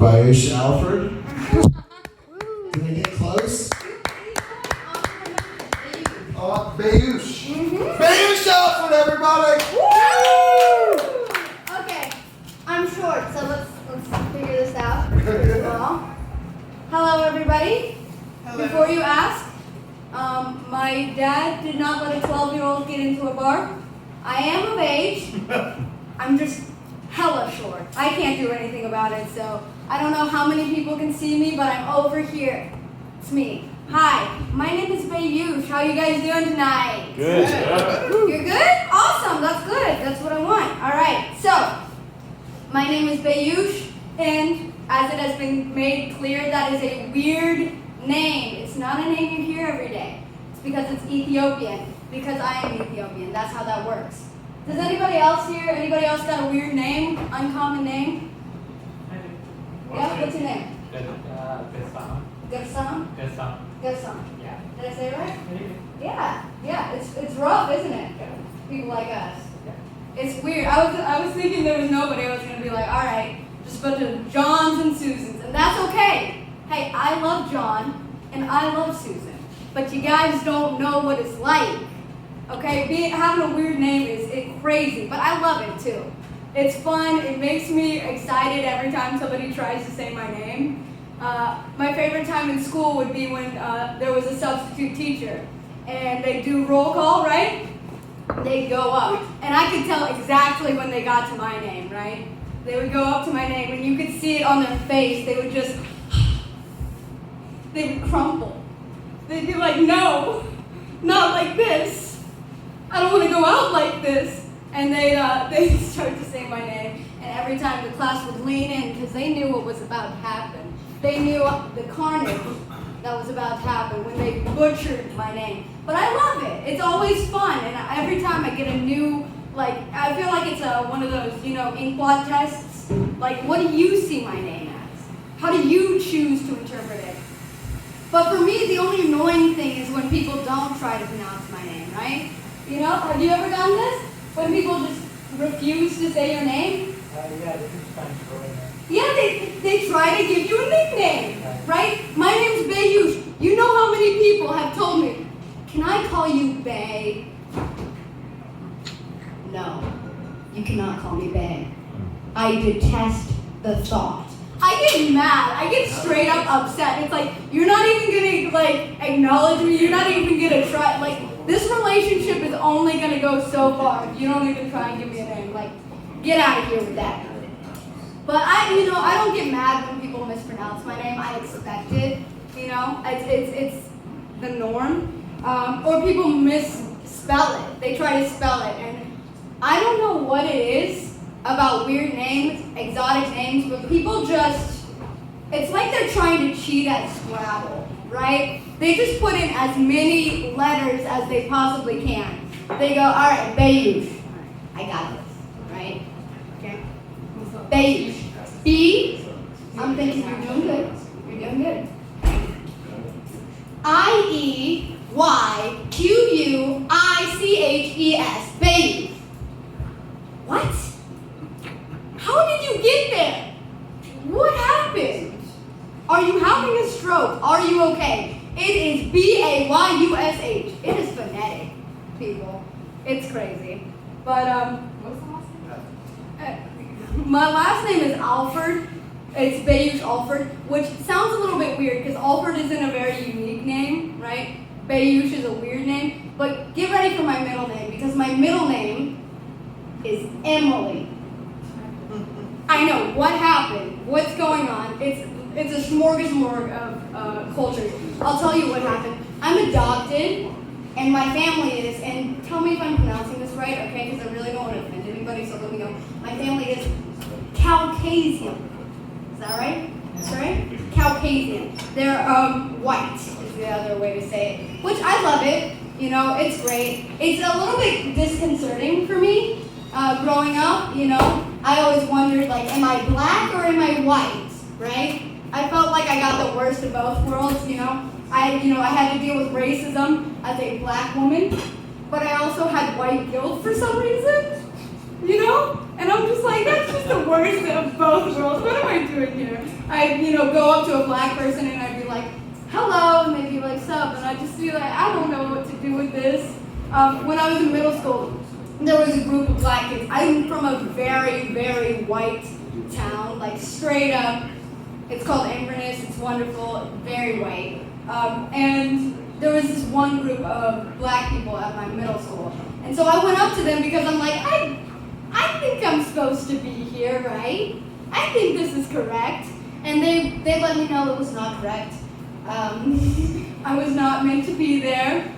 Bayoush Alfred. Did I get close? Oh, Bayoush. Bayoush Alfred, everybody! Woo! Okay, I'm short, so let's figure this out. Well, hello, everybody. Hello. Before you ask, my dad did not let a 12-year-old get into a bar. I am of age. I'm just hella short. I can't do anything about it, so I don't know how many people can see me, but I'm over here. It's me. Hi, my name is Bayoush. How you guys doing tonight? Good. You're good? Awesome, that's good. That's what I want. All right, so my name is Bayoush, and as it has been made clear, that is a weird name. It's not a name you hear every day. It's because it's Ethiopian, because I am Ethiopian. That's how that works. Does anybody else got a weird name, uncommon name? Yeah, what's your name? Gersam? Gersam. Yeah. Did I say it right? Yeah. It's rough, isn't it? People like us. It's weird. I was thinking there was nobody. I was gonna be like, all right, just a bunch of Johns and Susans, and that's okay. Hey, I love John and I love Susan, but you guys don't know what it's like. Okay, having a weird name is crazy, but I love it too. It's fun. It makes me excited every time somebody tries to say my name. My favorite time in school would be when there was a substitute teacher, and they do roll call, right? They'd go up, and I could tell exactly when they got to my name, right? They would go up to my name, and you could see it on their face. They would crumple. They'd be like, no, not like this. I don't want to go out like this. And they'd start to say my name, and every time the class would lean in because they knew what was about to happen. They knew the carnage that was about to happen when they butchered my name. But I love it. It's always fun, and every time I get a new, I feel like it's one of those, ink blot tests. Like, what do you see my name as? How do you choose to interpret it? But for me, the only annoying thing is when people don't try to pronounce my name, right? Have you ever done this? When people just refuse to say your name? Yeah, this is fun for me. Yeah, they try to give you a nickname, right? My name's Bayoush. You know how many people have told me, can I call you Bay? No, you cannot call me Bay. I detest the thought. I get mad. I get straight up upset. It's like, you're not even gonna acknowledge me. You're not even gonna try. This relationship is only gonna go so far if you don't even try and give me a name. Get out of here with that. But I don't get mad when people mispronounce my name. I expect it. It's the norm. Or people misspell it. They try to spell it, and I don't know what it is about weird names, exotic names, but people it's like they're trying to cheat at Scrabble, right? They just put in as many letters as they possibly can. They go, all right, Bayoush. I got this, right? Okay. Bayoush. B, I'm thinking you're doing good. You're doing good. Ieyquicches. Bayoush. What? How did you get there? What happened? Are you having a stroke? Are you okay? It is Bayush. It is phonetic, people. It's crazy. But, what's the last name? My last name is Alfred. It's Bayoush Alfred, which sounds a little bit weird because Alfred isn't a very unique name, right? Bayoush is a weird name. But get ready for my middle name because my middle name is Emily. I know, what happened? What's going on? It's a smorgasbord of cultures. I'll tell you what happened. I'm adopted, and my family is, and tell me if I'm pronouncing this right, okay, because I really don't want to offend anybody, so let me go. My family is Caucasian. Is that right? That's right? Caucasian. They're white is the other way to say it, which I love it. It's great. It's a little bit disconcerting for me growing up, I always wondered, am I black or am I white, right? I felt like I got the worst of both worlds, I had to deal with racism as a black woman, but I also had white guilt for some reason, And I'm just like, that's just the worst of both worlds. What am I doing here? I, go up to a black person and I'd be like, hello, and they'd be like, sup? And I'd just be like, I don't know what to do with this. When I was in middle school, there was a group of black kids. I'm from a very, very white town, like straight up. It's called Inverness. It's wonderful, very white. And there was this one group of black people at my middle school. And so I went up to them because I'm like, I think I'm supposed to be here, right? I think this is correct. And they let me know it was not correct. I was not meant to be there.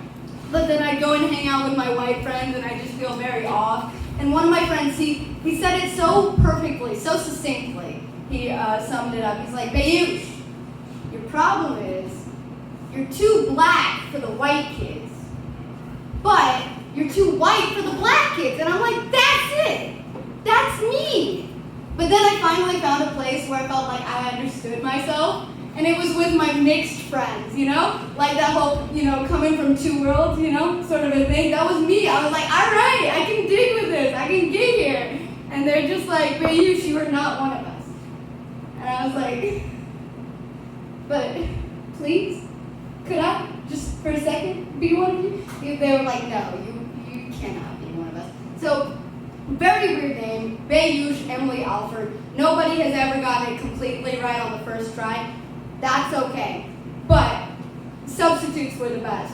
But then I go and hang out with my white friends and I just feel very off. And one of my friends, he said it so perfectly, so succinctly. He summed it up. He's like, Bayush, your problem is you're too black for the white kids, but you're too white for the black kids. And I'm like, that's it. That's me. But then I finally found a place where I felt like I understood myself. And it was with my mixed friends, Like that whole, coming from two worlds, sort of a thing. That was me. I was like, all right, I can dig with this. I can get here. And they're just like, Bayush, you are not one of us. And I was like, but please, could I, just for a second, be one of you? They were like, no, you cannot be one of us. So, very weird name, Bayush Emily Alford. Nobody has ever gotten it completely right on the first try. That's okay. But substitutes were the best.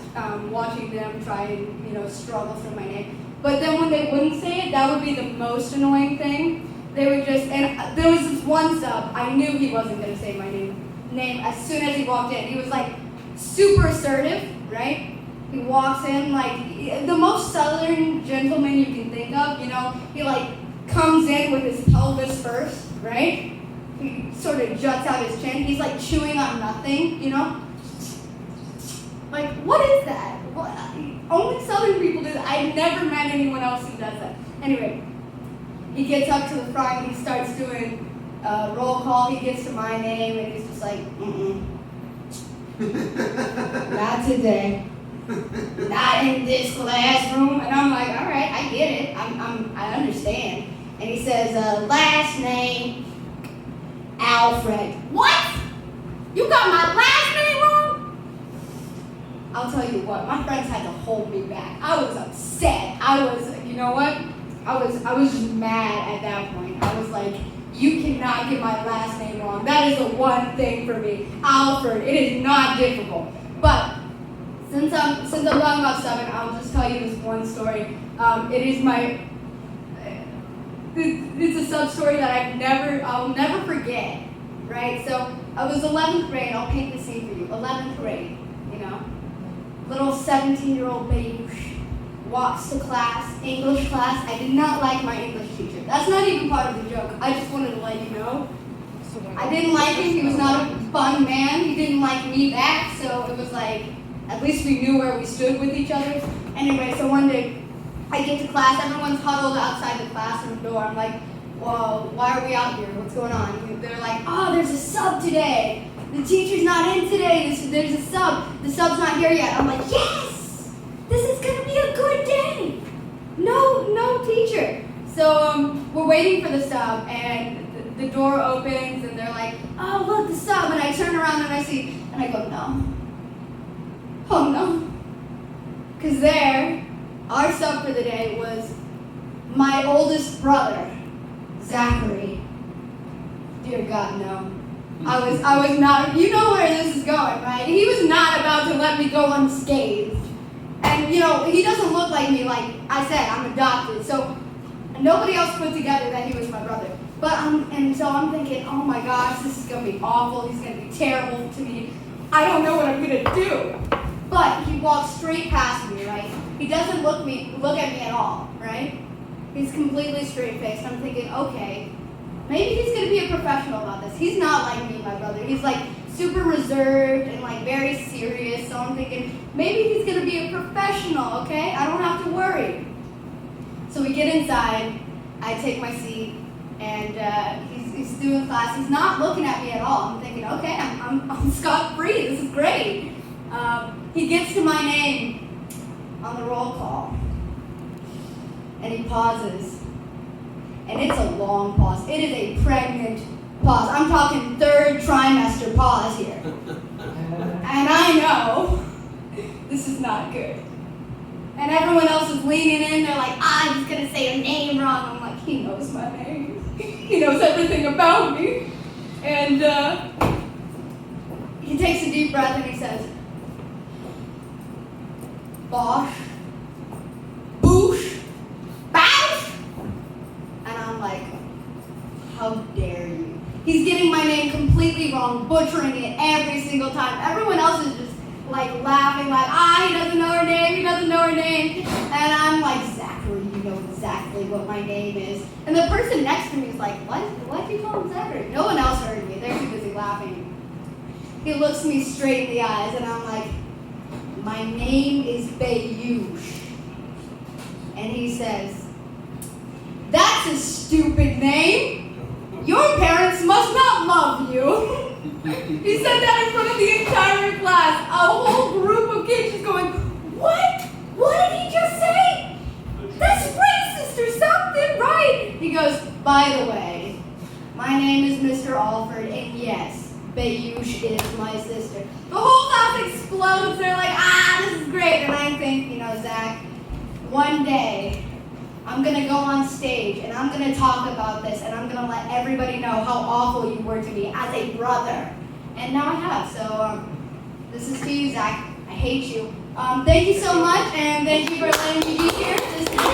Watching them try and, struggle through my name. But then when they wouldn't say it, that would be the most annoying thing. They would and there was this one sub, I knew he wasn't going to say my name as soon as he walked in. He was like super assertive, right? He walks in like the most southern gentleman you can think of, he like comes in with his pelvis first, right? He sort of juts out his chin. He's like chewing on nothing, Like, what is that? Only southern people do that. I've never met anyone else who does that. Anyway, he gets up to the front, he starts doing roll call, he gets to my name, and he's just like, not today. Not in this classroom. And I'm like, all right, I get it. I understand. And he says, last name, Alfred. What? You got my last name wrong? I'll tell you what, my friends had to hold me back. I was upset. You know what? I was just mad at that point. I was like, you cannot get my last name wrong. That is the one thing for me. Alfred, it is not difficult. But since I'm talking about 7, I'll just tell you this one story. It's a sub story that I'll never forget, right? So I was 11th grade. I'll paint the scene for you. 11th grade, little 17-year-old baby walks to class, English class. I did not like my English teacher. That's not even part of the joke. I just wanted to let you know. I didn't like him. He was not a fun man. He didn't like me back. So it was like, at least we knew where we stood with each other. Anyway, so one day I get to class. Everyone's huddled outside the classroom door. I'm like, whoa, why are we out here? What's going on? They're like, oh, there's a sub today. The teacher's not in today. There's a sub. The sub's not here yet. I'm like, yes! This is going to be a good day. No teacher. So we're waiting for the sub, and the door opens, and they're like, oh, look, the sub. And I turn around, and I see, and I go, no. Oh, no. Because our sub for the day was my oldest brother, Zachary. Dear God, no. I was not, you know where this is going, right? He was not about to let me go unscathed. And, he doesn't look like me. Like I said, I'm adopted. So nobody else put together that he was my brother. And so I'm thinking, oh my gosh, this is going to be awful. He's going to be terrible to me. I don't know what I'm going to do. But he walks straight past me, right? He doesn't look at me at all, right? He's completely straight-faced. I'm thinking, okay, maybe he's going to be a professional about this. He's not like me, my brother. He's like super reserved and like very serious. So I'm thinking, maybe he's going to be a professional, okay? I don't have to worry. So we get inside. I take my seat, and he's doing class. He's not looking at me at all. I'm thinking, okay, I'm scot-free. This is great. He gets to my name on the roll call, and he pauses, And it's a long pause. It is a pregnant pause. I'm talking 3rd trimester pause here. And I know this is not good. And everyone else is leaning in. They're like, he's going to say your name wrong. I'm like, he knows my name. He knows everything about me. And he takes a deep breath and he says, Bosh, Boosh, Bash. And I'm like, how dare you? He's getting my name completely wrong, butchering it every single time. Everyone else is just like laughing, like, he doesn't know her name, he doesn't know her name. And I'm like, Zachary, you know exactly what my name is. And the person next to me is like, what do you call him Zachary? No one else heard me, they're too busy laughing. He looks me straight in the eyes and I'm like, my name is Bayoush. And he says, that's a stupid name. Your parents must not love you. He said that in front of the entire class. A whole group of kids just going, what? What did he just say? That's racist or something, right? He goes, by the way, my name is Mr. Alford, and yes, Bayoush is my sister. The whole class explodes. They're like, this is great. And I think, Zach, one day, I'm going to go on stage and I'm going to talk about this and I'm going to let everybody know how awful you were to me as a brother. And now I have. So this is to you, Zach. I hate you. Thank you so much and thank you for letting me be here. This is your